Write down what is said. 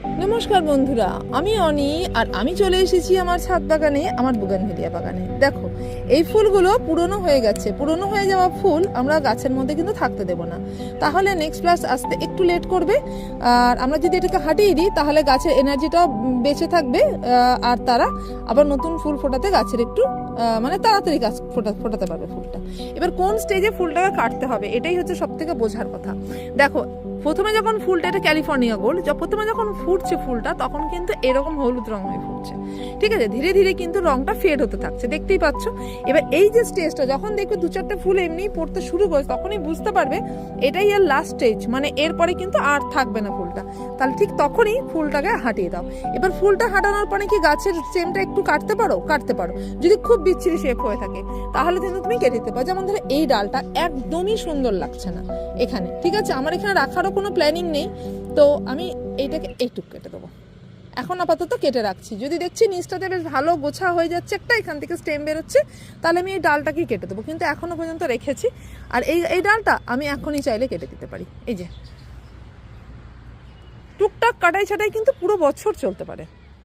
নমস্কার বন্ধুরা, আমি অনি আর আমি চলে এসেছি আমার ছাদ বাগানে, আমার বুগানভেলিয়া বাগানে। দেখো, এই ফুলগুলো পুরনো হয়ে গেছে। পুরনো হয়ে যাওয়া ফুল আমরা গাছের মধ্যে কিন্তু থাকতে দেব না, তাহলে নেক্সট প্লাস আসতে একটু লেট করবে। আর আমরা যদি এটাকে হাঁটিয়ে দিই তাহলে গাছের এনার্জিটাও বেঁচে থাকবে, আর তারা আবার নতুন ফুল ফোটাতে গাছের একটু মানে তাড়াতাড়ি গাছ ফোটাতে পারবে ফুলটা। এবার কোন স্টেজে ফুলটাকে কাটতে হবে এটাই হচ্ছে সব থেকে বোঝার কথা। দেখো, প্রথমে যখন ফুলটা, এটা ক্যালিফোর্নিয়া গোল্ড, প্রথমে যখন ফুটছে ফুলটা তখন কিন্তু এরকম হলুদ রং হয়ে ফুটছে, ঠিক আছে। ধীরে ধীরে কিন্তু রংটা ফেড হতে থাকছে, দেখতেই পাচ্ছ। এবার এই যে স্টেজটা, যখন দেখবে দু চারটে ফুল এমনি পড়তে শুরু করে, তখনই বুঝতে পারবে এটাই এর লাস্ট স্টেজ, মানে এরপরে কিন্তু আর থাকবে না ফুলটা। তাহলে ঠিক তখনই ফুলটাকে হাঁটিয়ে দাও। এবার ফুলটা হাঁটানোর পরে কি গাছের স্টেমটা একটু কাটতে পারো। যদি খুব বিচ্ছিরি শেপ হয়ে থাকে তাহলে কিন্তু তুমি কেটে দিতে পারো। যেমন ধরো এই ডালটা একদমই সুন্দর লাগছে না এখানে, ঠিক আছে। আমার এখানে রাখারও কোনো প্ল্যানিং নেই, তো আমি এইটাকে এইটুকু কেটে দেবো। এখন আপাতত কেটে রাখছি। যদি দেখছি নিচটাতে বেশ ভালো গোছা হয়ে যাচ্ছে, একটা এখান থেকে স্টেম বেরোচ্ছে, তাহলে আমি এই ডালটাকেই কেটে দেবো। কিন্তু এখনো পর্যন্ত রেখেছি। আর এই ডালটা আমি এখনই চাইলে কেটে দিতে পারি। এই যে টুকটাক কাটাই ছাটাই কিন্তু পুরো বছর চলতে পারে।